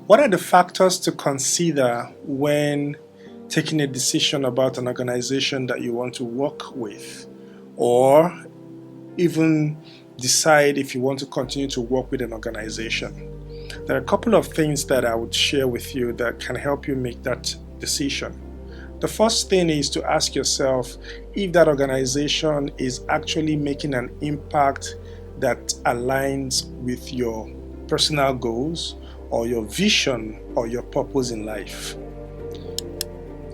What are the factors to consider when taking a decision about an organization that you want to work with, or even decide if you want to continue to work with an organization? There are a couple of things that I would share with you that can help you make that decision. The first thing is to ask yourself if that organization is actually making an impact that aligns with your personal goals or your vision or your purpose in life.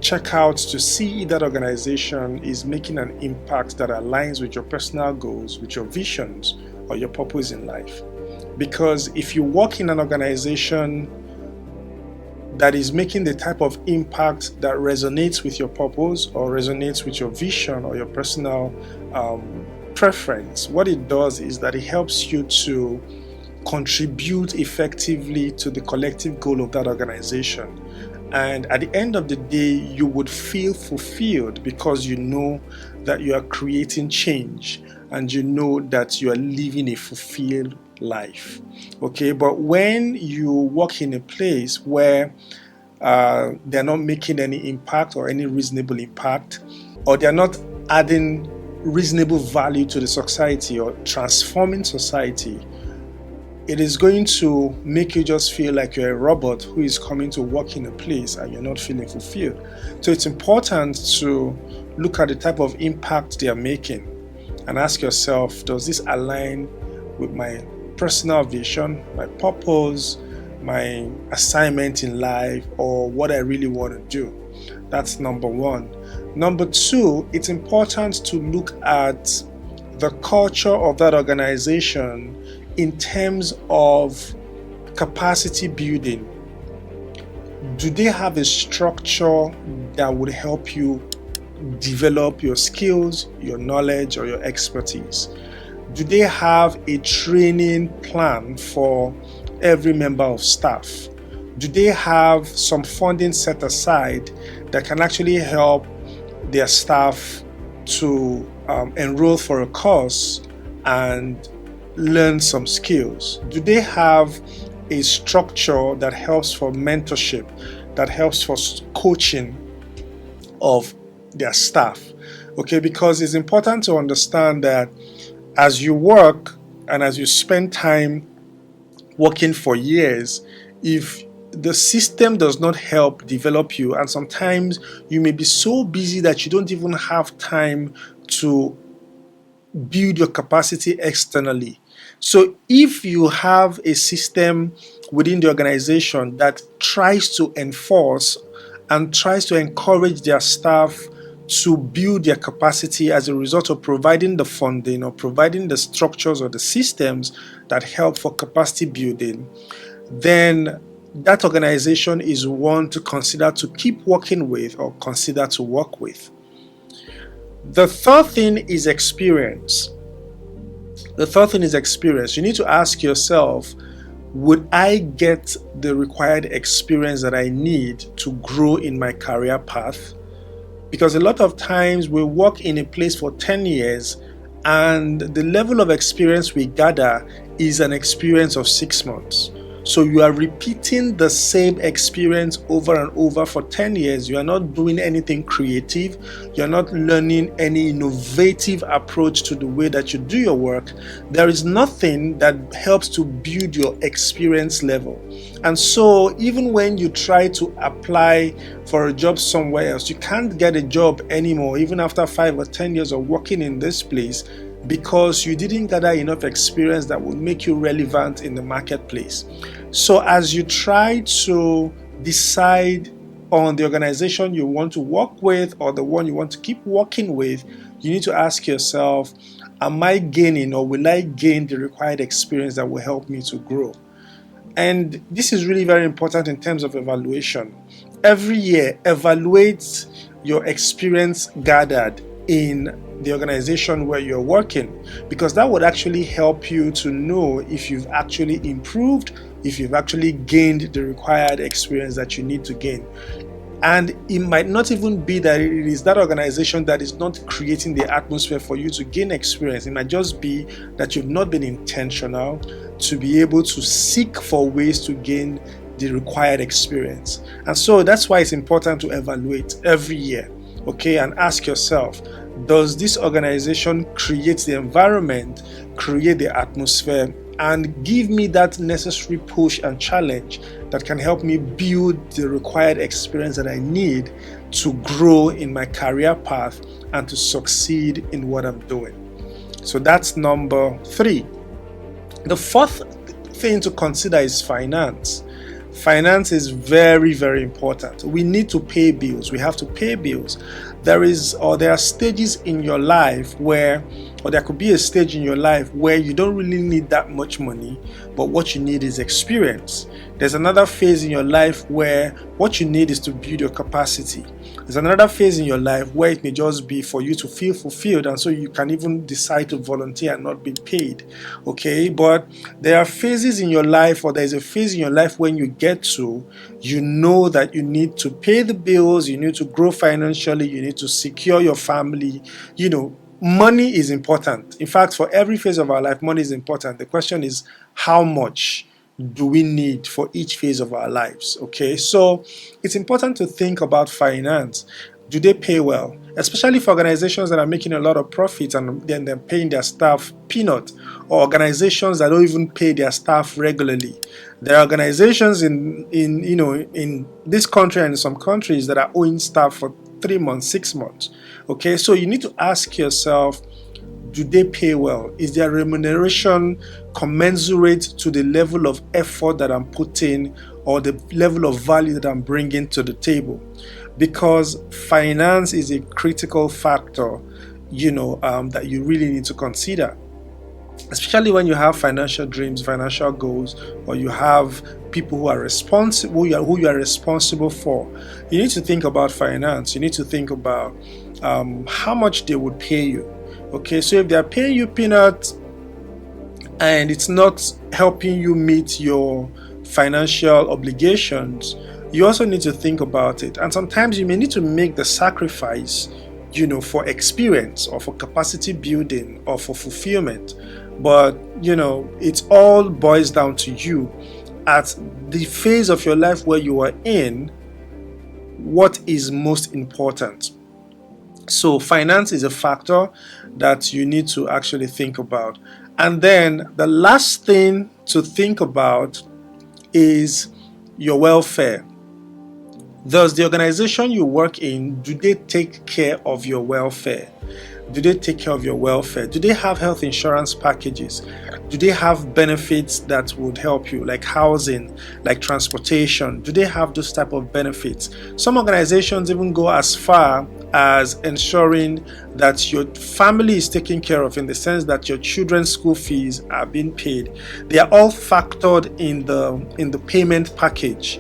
Check out to see if that organization is making an impact that aligns with your personal goals, with your visions, or your purpose in life. Because if you work in an organization that is making the type of impact that resonates with your purpose or resonates with your vision or your personal preference, what it does is that it helps you to contribute effectively to the collective goal of that organization. And at the end of the day, you would feel fulfilled because you know that you are creating change and you know that you are living a fulfilled life. Okay, but when you work in a place where they're not making any impact or any reasonable impact, or they're not adding reasonable value to the society or transforming society, it is going to make you just feel like you're a robot who is coming to work in a place and you're not feeling fulfilled. So it's important to look at the type of impact they are making and ask yourself, does this align with my personal vision, my purpose, my assignment in life, or what I really want to do? That's number one. Number two, it's important to look at the culture of that organization in terms of capacity building. Do they have a structure that would help you develop your skills, your knowledge, or your expertise? Do they have a training plan for every member of staff? Do they have some funding set aside that can actually help their staff to enroll for a course and learn some skills? Do they have a structure that helps for mentorship, that helps for coaching of their staff? Okay, because it's important to understand that as you work and as you spend time working for years, if the system does not help develop you, and sometimes you may be so busy that you don't even have time to build your capacity externally. So if you have a system within the organization that tries to enforce and tries to encourage their staff to build their capacity as a result of providing the funding or providing the structures or the systems that help for capacity building, then that organization is one to consider to keep working with or consider to work with. The third thing is experience. You need to ask yourself, would I get the required experience that I need to grow in my career path? Because a lot of times we work in a place for 10 years and the level of experience we gather is an experience of 6 months. So you are repeating the same experience over and over for 10 years. You are not doing anything creative. You are not learning any innovative approach to the way that you do your work. There is nothing that helps to build your experience level. And so even when you try to apply for a job somewhere else, you can't get a job anymore, even after 5 or 10 years of working in this place, because you didn't gather enough experience that would make you relevant in the marketplace. So as you try to decide on the organization you want to work with or the one you want to keep working with, you need to ask yourself, am I gaining or will I gain the required experience that will help me to grow? And this is really very important in terms of evaluation. Every year, evaluate your experience gathered in the organization where you're working, because that would actually help you to know if you've actually improved, if you've actually gained the required experience that you need to gain. And it might not even be that it is that organization that is not creating the atmosphere for you to gain experience. It might just be that you've not been intentional to be able to seek for ways to gain the required experience. And so that's why it's important to evaluate every year, okay, and ask yourself, does this organization create the environment, create the atmosphere, and give me that necessary push and challenge that can help me build the required experience that I need to grow in my career path and to succeed in what I'm doing? So that's number 3. The fourth thing to consider is finance. Finance is very, very important. We need to pay bills. We have to pay bills. There are stages in your life where, or there could be a stage in your life where you don't really need that much money, but what you need is experience. There's another phase in your life where what you need is to build your capacity. There's another phase in your life where it may just be for you to feel fulfilled, and so you can even decide to volunteer and not be paid. Okay, but there are phases in your life, or there's a phase in your life when you get to, you know that you need to pay the bills, you need to grow financially, you need to secure your family. Money is important. In fact, for every phase of our life, money is important. The question is, how much do we need for each phase of our lives? Okay, so it's important to think about finance. Do they pay well? Especially for organizations that are making a lot of profit and then they're paying their staff peanut, or organizations that don't even pay their staff regularly. There are organizations in this country and in some countries that are owing staff for 3 months, 6 months. Okay, so you need to ask yourself, do they pay well? Is their remuneration commensurate to the level of effort that I'm putting or the level of value that I'm bringing to the table? Because finance is a critical factor, that you really need to consider. Especially when you have financial dreams, financial goals, or you have people who are responsible, who you are responsible for. You need to think about finance. You need to think about how much they would pay you. Okay, so if they are paying you peanuts and it's not helping you meet your financial obligations, you also need to think about it. And sometimes you may need to make the sacrifice, for experience or for capacity building or for fulfillment. But, it all boils down to you at the phase of your life where you are in, what is most important. So finance is a factor that you need to actually think about. And then the last thing to think about is your welfare. Does the organization you work in, do they take care of your welfare? Do they take care of your welfare? Do they have health insurance packages? Do they have benefits that would help you, like housing, like transportation? Do they have those type of benefits? Some organizations even go as far as ensuring that your family is taken care of, in the sense that your children's school fees are being paid. They are all factored in the payment package,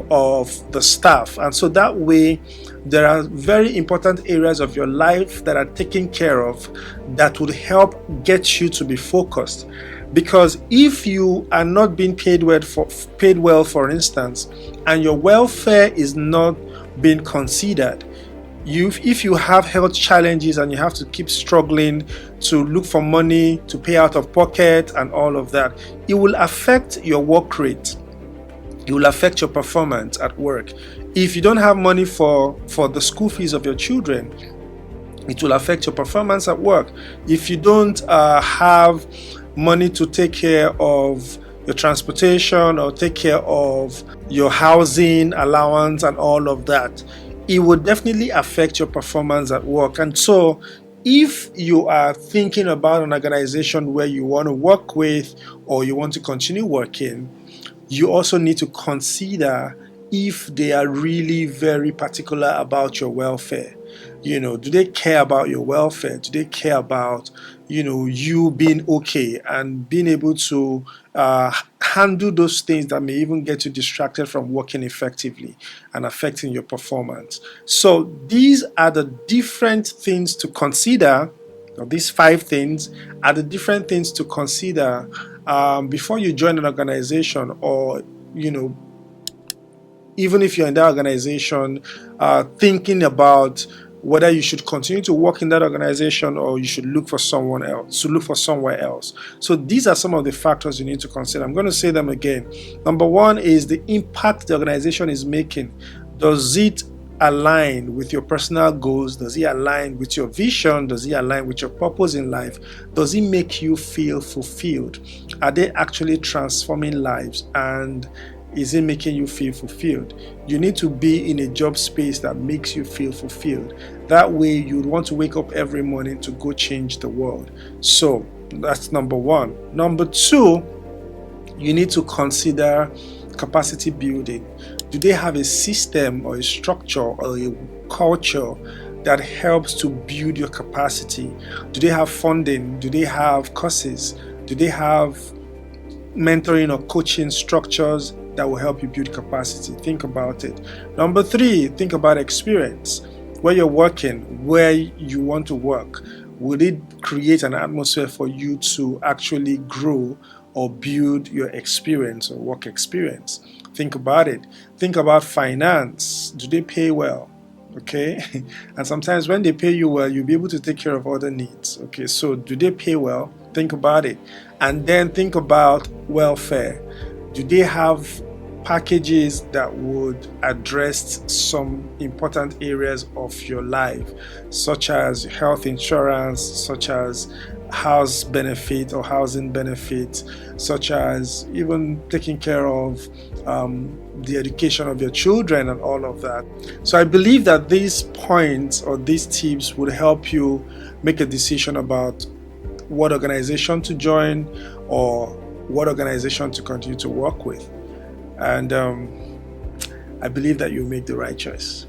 of the staff. And so that way, there are very important areas of your life that are taken care of that would help get you to be focused. Because if you are not being paid well, for instance, and your welfare is not being considered, if you have health challenges and you have to keep struggling to look for money to pay out of pocket and all of that, it will affect your work rate. It will affect your performance at work. If you don't have money for the school fees of your children, it will affect your performance at work. If you don't have money to take care of your transportation or take care of your housing allowance and all of that, it will definitely affect your performance at work. And so if you are thinking about an organization where you want to work with or you want to continue working, you also need to consider if they are really very particular about your welfare. Do they care about your welfare? Do they care about, you being okay and being able to handle those things that may even get you distracted from working effectively and affecting your performance? So these are the different things to consider. These 5 things are the different things to consider before you join an organization, or even if you're in that organization, thinking about whether you should continue to work in that organization or you should look for somewhere else. So these are some of the factors you need to consider. I'm going to say them again. Number one is the impact the organization is making. Does it align with your personal goals? Does it align with your vision? Does it align with your purpose in life? Does it make you feel fulfilled? Are they actually transforming lives? And is it making you feel fulfilled? You need to be in a job space that makes you feel fulfilled. That way you'd want to wake up every morning to go change the world. So that's number one. Number two, you need to consider capacity building. Do they have a system or a structure or a culture that helps to build your capacity? Do they have funding? Do they have courses? Do they have mentoring or coaching structures that will help you build capacity? Think about it. Number three, think about experience. Where you're working, where you want to work, will it create an atmosphere for you to actually grow or build your experience or work experience? Think about it. Think about finance. Do they pay well? Okay. And sometimes when they pay you well, you'll be able to take care of other needs. Okay. So do they pay well? Think about it. And then think about welfare. Do they have packages that would address some important areas of your life, such as health insurance, such as house benefit or housing benefit, such as even taking care of the education of your children and all of that. So I believe that these points or these tips would help you make a decision about what organization to join or what organization to continue to work with. And I believe that you'll make the right choice.